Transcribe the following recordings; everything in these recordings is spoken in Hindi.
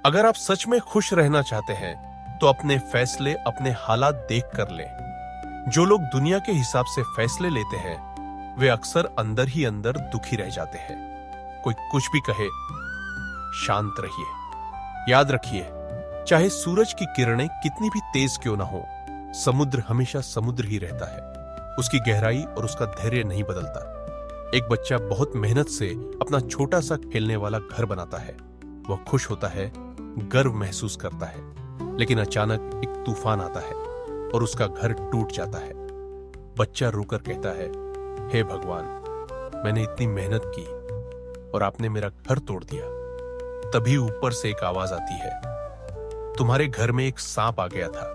अगर आप सच में खुश रहना चाहते हैं तो अपने फैसले अपने हालात देख कर लें। जो लोग दुनिया के हिसाब से फैसले लेते हैं वे अक्सर अंदर ही अंदर दुखी रह जाते हैं। कोई कुछ भी कहे, शांत रहिए। याद रखिए, चाहे सूरज की किरणें कितनी भी तेज क्यों ना हो, समुद्र हमेशा समुद्र ही रहता है। उसकी गहराई और उसका धैर्य नहीं बदलता। एक बच्चा बहुत मेहनत से अपना छोटा सा खेलने वाला घर बनाता है। वह खुश होता है, गर्व महसूस करता है, लेकिन अचानक एक तूफान आता है और उसका घर टूट जाता है। बच्चा रोकर कहता है, हे भगवान, मैंने इतनी मेहनत की और आपने मेरा घर तोड़ दिया। तभी ऊपर से एक आवाज आती है, तुम्हारे घर में एक सांप आ गया था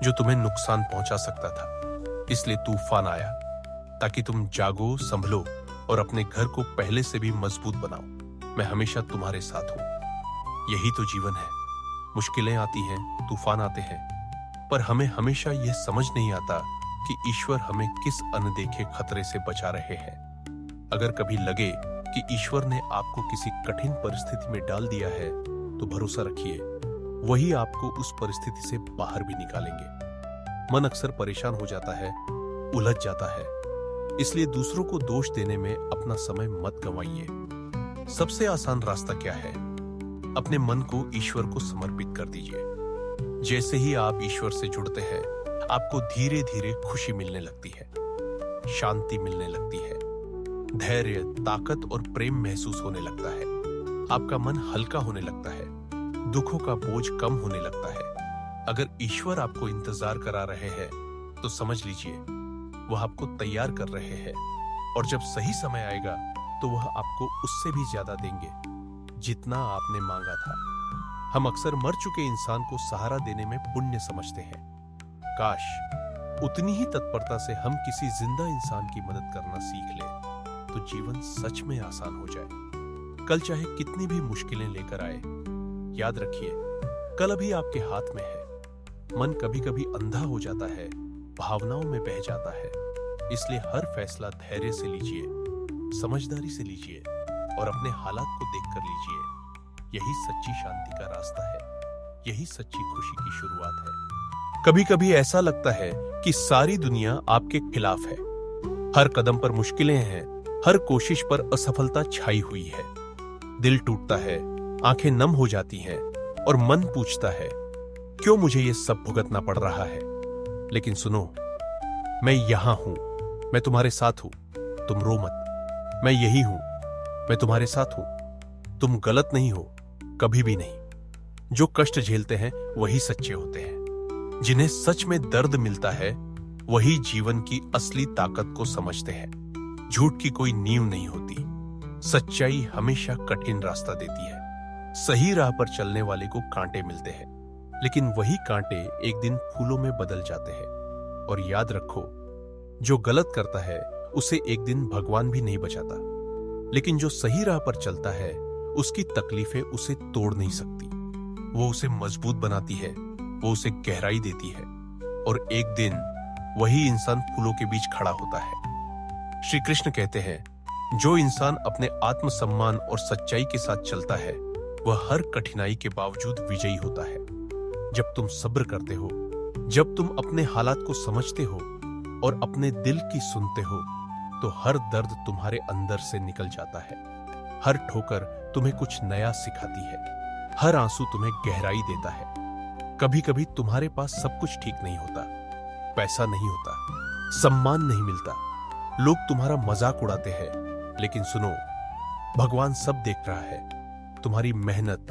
जो तुम्हें नुकसान पहुंचा सकता था, इसलिए तूफान आया ताकि तुम जागो, संभलो और अपने घर को पहले से भी मजबूत बनाओ। मैं हमेशा तुम्हारे साथ हूं। यही तो जीवन है। मुश्किलें आती हैं, तूफान आते हैं, पर हमें हमेशा यह समझ नहीं आता कि ईश्वर हमें किस अनदेखे खतरे से बचा रहे हैं। अगर कभी लगे कि ईश्वर ने आपको किसी कठिन परिस्थिति में डाल दिया है तो भरोसा रखिए, वही आपको उस परिस्थिति से बाहर भी निकालेंगे। मन अक्सर परेशान हो जाता है, उलझ जाता है, इसलिए दूसरों को दोष देने में अपना समय मत गंवाइए। सबसे आसान रास्ता क्या है? अपने मन को ईश्वर को समर्पित कर दीजिए। जैसे ही आप ईश्वर से जुड़ते हैं, आपको धीरे धीरे खुशी मिलने लगती है, शांति मिलने लगती है, धैर्य, ताकत और प्रेम महसूस होने लगता है। आपका मन हल्का होने लगता है, दुखों का बोझ कम होने लगता है। अगर ईश्वर आपको इंतजार करा रहे हैं तो समझ लीजिए वह आपको तैयार कर रहे हैं, और जब सही समय आएगा तो वह आपको उससे भी ज्यादा देंगे जितना आपने मांगा था। हम अक्सर मर चुके इंसान को सहारा देने में पुण्य समझते हैं। काश उतनी ही तत्परता से हम किसी जिंदा इंसान की मदद करना सीख लें तो जीवन सच में आसान हो जाए। कल चाहे कितनी भी मुश्किलें लेकर आए, याद रखिए कल अभी आपके हाथ में है। मन कभी कभी अंधा हो जाता है, भावनाओं में बह जाता है, इसलिए हर फैसला धैर्य से लीजिए, समझदारी से लीजिए और अपने हालात को देखकर लीजिए। यही सच्ची शांति का रास्ता है, यही सच्ची खुशी की शुरुआत है। कभी कभी ऐसा लगता है कि सारी दुनिया आपके खिलाफ है। हर कदम पर मुश्किलें हैं, हर कोशिश पर असफलता छाई हुई है। दिल टूटता है, आंखें नम हो जाती हैं और मन पूछता है, क्यों मुझे ये सब भुगतना पड़ रहा है? लेकिन सुनो, मैं यहां हूं, मैं तुम्हारे साथ हूं, तुम रो मत। मैं यही हूं, मैं तुम्हारे साथ हूं, तुम गलत नहीं हो, कभी भी नहीं। जो कष्ट झेलते हैं वही सच्चे होते हैं। जिन्हें सच में दर्द मिलता है वही जीवन की असली ताकत को समझते हैं। झूठ की कोई नींव नहीं होती, सच्चाई हमेशा कठिन रास्ता देती है। सही राह पर चलने वाले को कांटे मिलते हैं, लेकिन वही कांटे एक दिन फूलों में बदल जाते हैं। और याद रखो, जो गलत करता है उसे एक दिन भगवान भी नहीं बचाता, लेकिन जो सही राह पर चलता है उसकी तकलीफें उसे तोड़ नहीं सकती। वो उसे मजबूत बनाती है, वो उसे गहराई देती है, और एक दिन वही इंसान फूलों के बीच खड़ा होता है। श्री कृष्ण कहते हैं, जो इंसान अपने आत्मसम्मान और सच्चाई के साथ चलता है वह हर कठिनाई के बावजूद विजयी होता है। जब तुम सब्र करते हो, जब तुम अपने हालात को समझते हो और अपने दिल की सुनते हो, तो हर दर्द तुम्हारे अंदर से निकल जाता है। हर ठोकर तुम्हें कुछ नया सिखाती है, हर आंसू तुम्हें गहराई देता है। कभी कभी तुम्हारे पास सब कुछ ठीक नहीं होता, पैसा नहीं होता, सम्मान नहीं मिलता, लोग तुम्हारा मजाक उड़ाते हैं, लेकिन सुनो, भगवान सब देख रहा है। तुम्हारी मेहनत,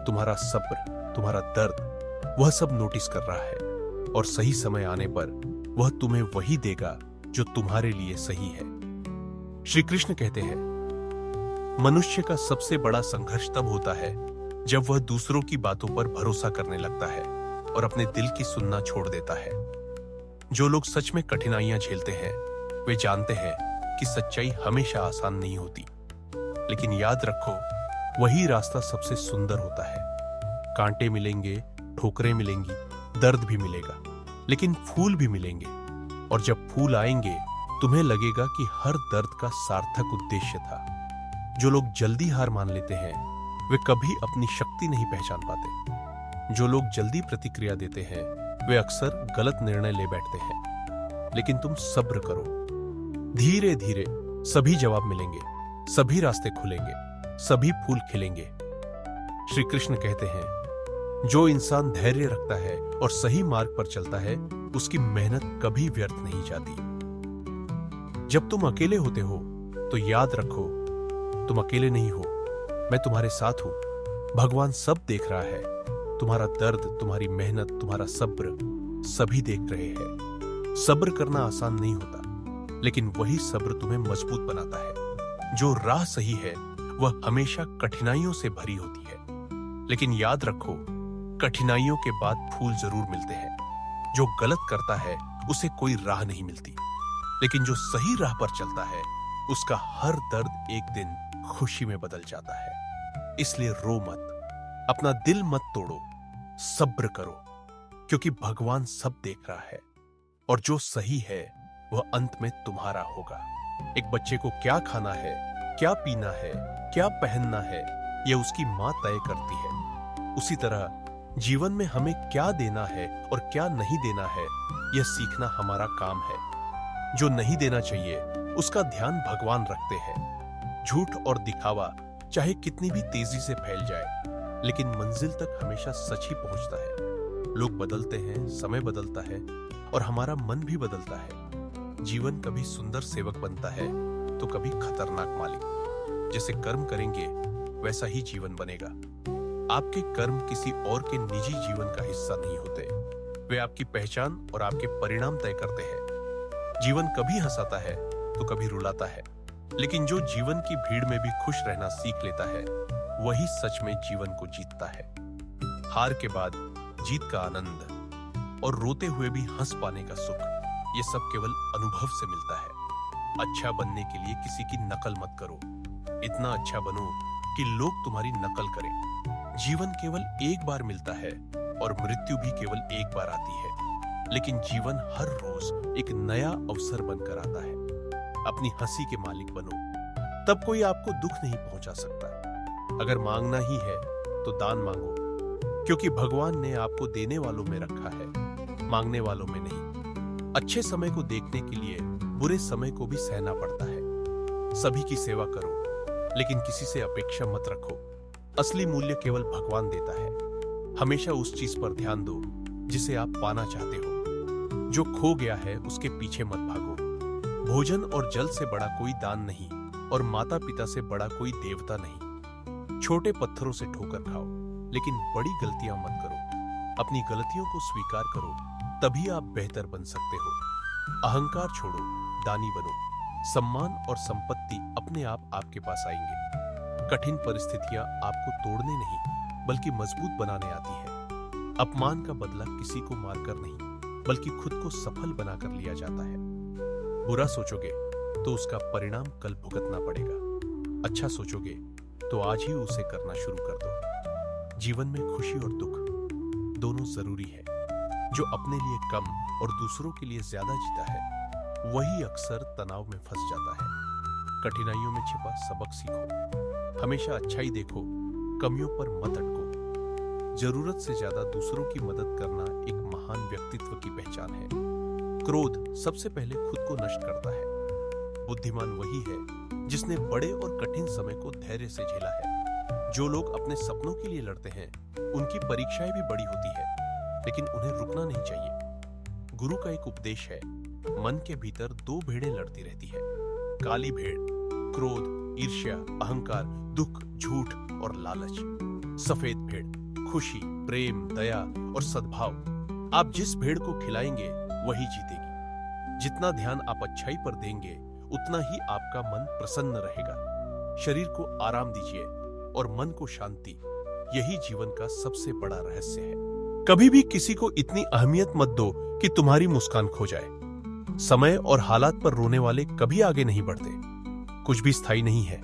तुम्हारा सब्र, तुम्हारा दर्द, वह सब नोटिस कर रहा है, और सही समय आने पर वह तुम्हें वही देगा जो तुम्हारे लिए सही है। श्री कृष्ण कहते हैं, मनुष्य का सबसे बड़ा संघर्ष तब होता है जब वह दूसरों की बातों पर भरोसा करने लगता है और अपने दिल की सुनना छोड़ देता है। जो लोग सच में कठिनाइयां झेलते हैं वे जानते हैं कि सच्चाई हमेशा आसान नहीं होती, लेकिन याद रखो, वही रास्ता सबसे सुंदर होता है। कांटे मिलेंगे, ठोकरें मिलेंगी, दर्द भी मिलेगा, लेकिन फूल भी मिलेंगे, और जब फूल आएंगे तुम्हें लगेगा कि हर दर्द का सार्थक उद्देश्य था। जो लोग जल्दी हार मान लेते हैं वे कभी अपनी शक्ति नहीं पहचान पाते। जो लोग जल्दी प्रतिक्रिया देते हैं वे अक्सर गलत निर्णय ले बैठते हैं। लेकिन तुम सब्र करो, धीरे धीरे सभी जवाब मिलेंगे, सभी रास्ते खुलेंगे, सभी फूल खिलेंगे। श्री कृष्ण कहते हैं, जो इंसान धैर्य रखता है और सही मार्ग पर चलता है उसकी मेहनत कभी व्यर्थ नहीं जाती। जब तुम अकेले होते हो तो याद रखो, तुम अकेले नहीं हो, मैं तुम्हारे साथ हूं। भगवान सब देख रहा है, तुम्हारा दर्द, तुम्हारी मेहनत, तुम्हारा सब्र सभी देख रहे हैं। सब्र करना आसान नहीं होता, लेकिन वही सब्र तुम्हें मजबूत बनाता है। जो राह सही है वह हमेशा कठिनाइयों से भरी होती है, लेकिन याद रखो, कठिनाइयों के बाद फूल जरूर मिलते हैं। जो गलत करता है उसे कोई राह नहीं मिलती, लेकिन जो सही राह पर चलता है उसका हर दर्द एक दिन खुशी में बदल जाता है। इसलिए रो मत, अपना दिल मत तोड़ो, सब्र करो, क्योंकि भगवान सब देख रहा है और जो सही है वह अंत में तुम्हारा होगा। एक बच्चे को क्या खाना है, क्या पीना है, क्या पहनना है, यह उसकी मां तय करती है। उसी तरह जीवन में हमें क्या देना है और क्या नहीं देना है, यह सीखना हमारा काम है। जो नहीं देना चाहिए उसका ध्यान भगवान रखते हैं। झूठ और दिखावा चाहे कितनी भी तेजी से फैल जाए, लेकिन मंजिल तक हमेशा सच ही पहुंचता है। लोग बदलते हैं, समय बदलता है और हमारा मन भी बदलता है। जीवन कभी सुंदर सेवक बनता है तो कभी खतरनाक मालिक। जैसे कर्म करेंगे वैसा ही जीवन बनेगा। आपके कर्म किसी और के निजी जीवन का हिस्सा नहीं होते, वे आपकी पहचान और आपके परिणाम तय करते हैं। जीवन कभी हंसाता है तो कभी रुलाता है, लेकिन जो जीवन की भीड़ में भी खुश रहना सीख लेता है वही सच में जीवन को जीतता है। हार के बाद जीत का आनंद और रोते हुए भी हंस पाने का सुख, ये सब केवल अनुभव से मिलता है। अच्छा बनने के लिए किसी की नकल मत करो, इतना अच्छा बनो कि लोग तुम्हारी नकल करें। जीवन केवल एक बार मिलता है और मृत्यु भी केवल एक बार आती है, लेकिन जीवन हर रोज एक नया अवसर बनकर आता है। अपनी हंसी के मालिक बनो, तब कोई आपको दुख नहीं पहुंचा सकता। अगर मांगना ही है तो दान मांगो, क्योंकि भगवान ने आपको देने वालों में रखा है, मांगने वालों में नहीं। अच्छे समय को देखने के लिए बुरे समय को भी सहना पड़ता है। सभी की सेवा करो, लेकिन किसी से अपेक्षा मत रखो। असली मूल्य केवल भगवान देता है। हमेशा उस चीज पर ध्यान दो जिसे आप पाना चाहते हो। जो खो गया है उसके पीछे मत भागो। भोजन और जल से बड़ा कोई दान नहीं और माता पिता से बड़ा कोई देवता नहीं। छोटे पत्थरों से ठोकर खाओ, लेकिन बड़ी गलतियां मत करो। अपनी गलतियों को स्वीकार करो, तभी आप बेहतर बन सकते हो। अहंकार छोड़ो, दानी बनो। सम्मान और संपत्ति अपने आप आपके पास आएंगे। कठिन परिस्थितियां आपको तोड़ने नहीं बल्कि मजबूत बनाने आती है। अपमान का बदला किसी को मारकर नहीं बल्कि खुद को सफल बनाकर लिया जाता है। बुरा सोचोगे तो उसका परिणाम कल भुगतना पड़ेगा। अच्छा सोचोगे तो आज ही उसे करना शुरू कर दो। जीवन में खुशी और दुख दोनों जरूरी है। जो अपने लिए कम और दूसरों के लिए ज्यादा जीता है वही अक्सर तनाव में फंस जाता है। कठिनाइयों में छिपा सबक सीखो। हमेशा अच्छाई देखो, कमियों पर मत अटको। जरूरत से ज्यादा दूसरों की मदद करना एक महान व्यक्तित्व की पहचान है। क्रोध सबसे पहले खुद को नष्ट करता है। बुद्धिमान वही है जिसने बड़े और कठिन समय को धैर्य से झेला है। जो लोग अपने सपनों के लिए लड़ते हैं उनकी परीक्षाएं भी बड़ी होती है, लेकिन उन्हें रुकना नहीं चाहिए। गुरु का एक उपदेश है, मन के भीतर दो भेड़ें लड़ती रहती है। काली भेड़ क्रोध, ईर्ष्या, अहंकार, दुख, झूठ और लालच। सफेद भेड़ खुशी, प्रेम, दया और सद्भाव। आप जिस भेड़ को खिलाएंगे वही जीतेगी। जितना ध्यान आप अच्छाई पर देंगे उतना ही आपका मन प्रसन्न रहेगा। शरीर को आराम दीजिए और मन को शांति, यही जीवन का सबसे बड़ा रहस्य है। कभी भी किसी को इतनी अहमियत मत दो कि तुम्हारी मुस्कान खो जाए। समय और हालात पर रोने वाले कभी आगे नहीं बढ़ते। कुछ भी स्थायी नहीं है,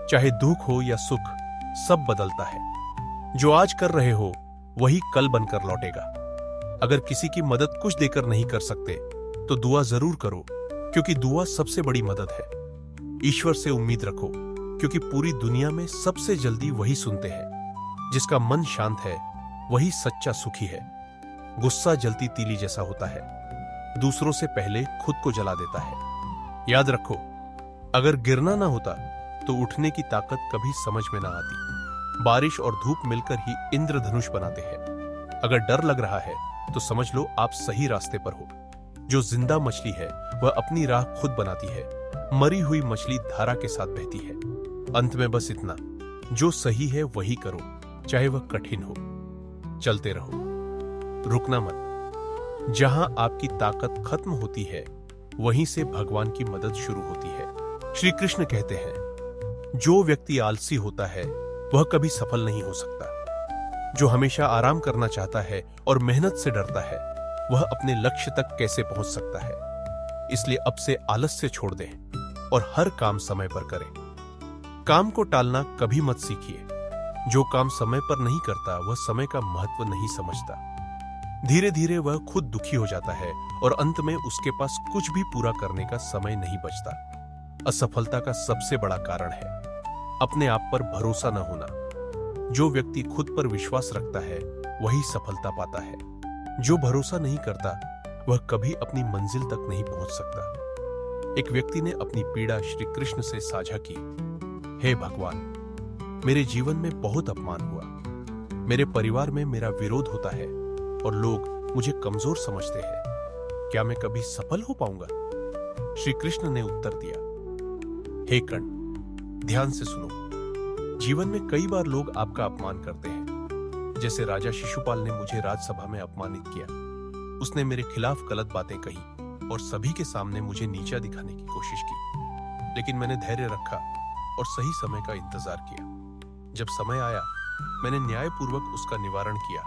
चाहे दुख हो या सुख, सब बदलता है। जो आज कर रहे हो वही कल बनकर लौटेगा। अगर किसी की मदद कुछ देकर नहीं कर सकते तो दुआ जरूर करो, क्योंकि दुआ सबसे बड़ी मदद है। ईश्वर से उम्मीद रखो, क्योंकि पूरी दुनिया में सबसे जल्दी वही सुनते हैं। जिसका मन शांत है वही सच्चा सुखी है। गुस्सा जलती तीली जैसा होता है, दूसरों से पहले खुद को जला देता है। याद रखो, अगर गिरना ना होता तो उठने की ताकत कभी समझ में ना आती। बारिश और धूप मिलकर ही इंद्रधनुष बनाते हैं। अगर डर लग रहा है तो समझ लो आप सही रास्ते पर हो। जो जिंदा मछली है वह अपनी राह खुद बनाती है, मरी हुई मछली धारा के साथ बहती है। अंत में बस इतना, जो सही है वही करो, चाहे वह कठिन हो। चलते रहो, रुकना मत। जहां आपकी ताकत खत्म होती है वहीं से भगवान की मदद शुरू होती है। श्री कृष्ण कहते हैं, जो व्यक्ति आलसी होता है वह कभी सफल नहीं हो सकता। जो हमेशा आराम करना चाहता है और मेहनत से डरता है वह अपने लक्ष्य तक कैसे पहुंच सकता है। इसलिए अब से आलस्य छोड़ दें और हर काम समय पर करें। काम को टालना कभी मत सीखिए। जो काम समय पर नहीं करता वह समय का महत्व नहीं समझता। धीरे धीरे वह खुद दुखी हो जाता है और अंत में उसके पास कुछ भी पूरा करने का समय नहीं बचता। असफलता का सबसे बड़ा कारण है अपने आप पर भरोसा न होना। जो व्यक्ति खुद पर विश्वास रखता है वही सफलता पाता है। जो भरोसा नहीं करता वह कभी अपनी मंजिल तक नहीं पहुंच सकता। एक व्यक्ति ने अपनी पीड़ा श्री कृष्ण से साझा की। हे भगवान, मेरे जीवन में बहुत अपमान हुआ। मेरे परिवार में मेरा विरोध होता है और लोग मुझे कमजोर समझते हैं। क्या मैं कभी सफल हो पाऊंगा? श्री कृष्ण ने उत्तर दिया, हे कर्ण, ध्यान से सुनो। जीवन में कई बार लोग आपका अपमान करते हैं। जैसे राजा शिशुपाल ने मुझे राजसभा में अपमानित किया। उसने मेरे खिलाफ गलत बातें कही और सभी के सामने मुझे नीचा दिखाने की कोशिश की। लेकिन मैंने धैर्य रखा और सही समय का इंतजार किया। जब समय आया मैंने न्यायपूर्वक उसका निवारण किया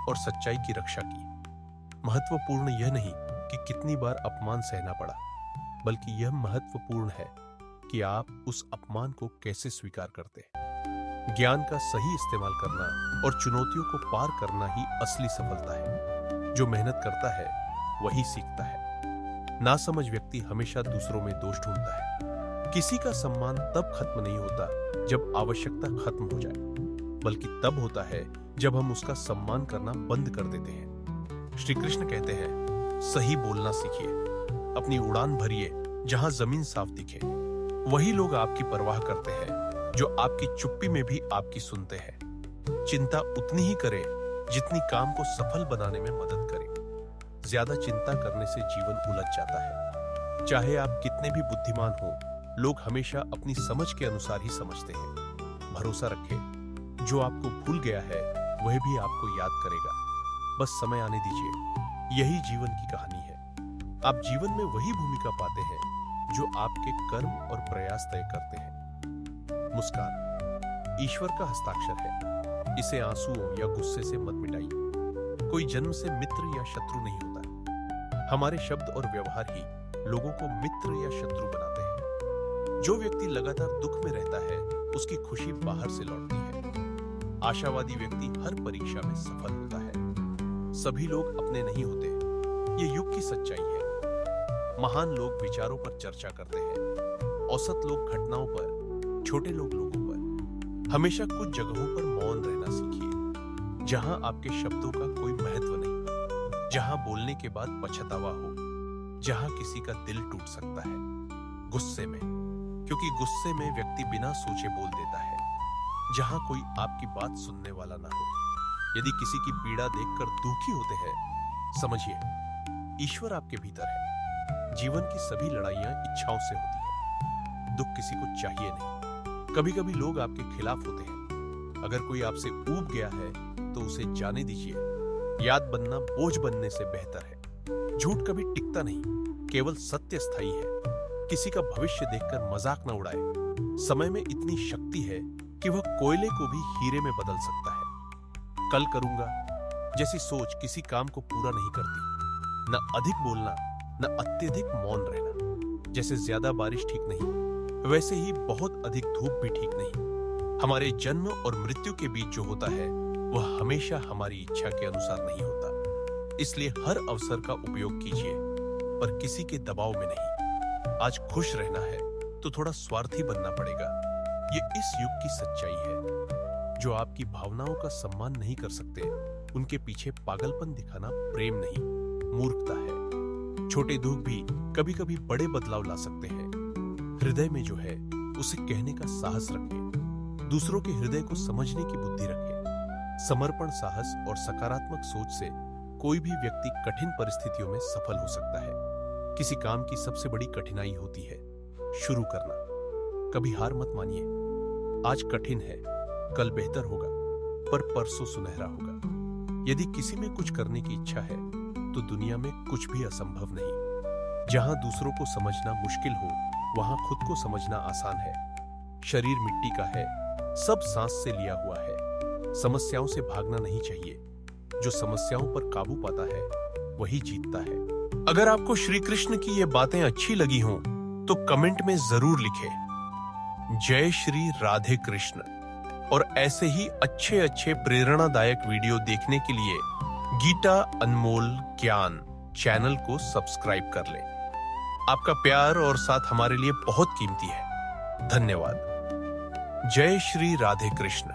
और सच्चाई की रक्षा की। महत्वपूर्ण यह नहीं कि कितनी बार अपमान सहना पड़ा, बल्कि यह महत्वपूर्ण है कि आप उस अपमान को कैसे स्वीकार करते हैं। ज्ञान का सही इस्तेमाल करना और चुनौतियों को पार करना ही असली सफलता है। जो मेहनत करता है वही सीखता है। नासमझ व्यक्ति हमेशा दूसरों में दोष ढूंढता है। किसी का सम्मान तब खत्म नहीं होता जब आवश्यकता खत्म हो जाए, बल्कि तब होता है जब हम उसका सम्मान करना बंद कर देते हैं। श्री कृष्ण कहते हैं, सही बोलना सीखिए, अपनी उड़ान भरिए जहां जमीन साफ दिखे। वही लोग आपकी परवाह करते हैं जो आपकी चुप्पी में भी आपकी सुनते हैं। चिंता उतनी ही करें जितनी काम को सफल बनाने में मदद करे। ज्यादा चिंता करने से जीवन उलझ जाता है। चाहे आप कितने भी बुद्धिमान हो, लोग हमेशा अपनी समझ के अनुसार ही समझते हैं। भरोसा रखें, जो आपको भूल गया है वह भी आपको याद करेगा। बस समय आने दीजिए। यही जीवन की कहानी है। आप जीवन में वही भूमिका पाते हैं जो आपके कर्म और प्रयास तय करते हैं। मुस्कान ईश्वर का हस्ताक्षर है। इसे आंसुओं या गुस्से से मत मिटाइए। कोई जन्म से मित्र या शत्रु नहीं होता। हमारे शब्द और व्यवहार ही लोगों को मित्र या शत्रु बनाते हैं। जो व्यक्ति लगातार दुख में रहता है उसकी खुशी बाहर से लौटती है। आशावादी व्यक्ति हर परीक्षा में सफल होता है। सभी लोग अपने नहीं होते, ये युग की सच्चाई है। महान लोग विचारों पर चर्चा करते हैं, औसत लोग घटनाओं पर, छोटे लोग लोगों पर। हमेशा कुछ जगहों पर मौन रहना सीखिए, जहां आपके शब्दों का कोई महत्व नहीं, जहां बोलने के बाद पछतावा हो, जहां किसी का दिल टूट सकता है। गुस्से में, क्योंकि गुस्से में व्यक्ति बिना सोचे बोल देता है। जहां कोई आपकी बात सुनने वाला ना हो। यदि किसी की पीड़ा देखकर दुखी होते हैं, समझिए ईश्वर आपके भीतर है। जीवन की सभी लड़ाइयां इच्छाओं से होती हैं। दुख किसी को चाहिए नहीं। कभी कभी लोग आपके खिलाफ होते हैं। अगर कोई आपसे ऊब गया है तो उसे जाने दीजिए। याद बनना बोझ बनने से बेहतर है। झूठ कभी टिकता नहीं, केवल सत्य स्थायी है। किसी का भविष्य देखकर मजाक न उड़ाए। समय में इतनी शक्ति है कि वह कोयले को भी हीरे में बदल सकता है। कल करूंगा जैसी सोच किसी काम को पूरा नहीं करती। न अधिक बोलना, न अत्यधिक मौन रहना। जैसे ज्यादा बारिश ठीक नहीं, वैसे ही बहुत अधिक धूप भी ठीक नहीं। हमारे जन्म और मृत्यु के बीच जो होता है वह हमेशा हमारी इच्छा के अनुसार नहीं होता। इसलिए हर अवसर का उपयोग कीजिए, पर किसी के दबाव में नहीं। आज खुश रहना है तो थोड़ा स्वार्थी बनना पड़ेगा। ये इस युग की सच्चाई है। जो आपकी भावनाओं का सम्मान नहीं कर सकते, उनके पीछे पागलपन दिखाना प्रेम नहीं, मूर्खता है। छोटे दुख भी कभी कभी बड़े बदलाव ला सकते हैं। हृदय में जो है उसे कहने का साहस रखें। दूसरों के हृदय को समझने की बुद्धि रखें। समर्पण, साहस और सकारात्मक सोच से कोई भी व्यक्ति कठिन परिस्थितियों में सफल हो सकता है। किसी काम की सबसे बड़ी कठिनाई होती है शुरू करना। कभी हार मत मानिए। आज कठिन है, कल बेहतर होगा, पर परसों सुनहरा होगा। यदि किसी में कुछ करने की इच्छा है तो दुनिया में कुछ भी असंभव नहीं। जहां दूसरों को समझना मुश्किल हो, वहां खुद को समझना आसान है। शरीर मिट्टी का है, सब सांस से लिया हुआ है। समस्याओं से भागना नहीं चाहिए। जो समस्याओं पर काबू पाता है वही जीतता है। अगर आपको श्री कृष्ण की ये बातें अच्छी लगी हों तो कमेंट में जरूर लिखें जय श्री राधे कृष्ण। और ऐसे ही अच्छे अच्छे प्रेरणादायक वीडियो देखने के लिए गीता अनमोल ज्ञान चैनल को सब्सक्राइब कर लें। आपका प्यार और साथ हमारे लिए बहुत कीमती है। धन्यवाद। जय श्री राधे कृष्ण।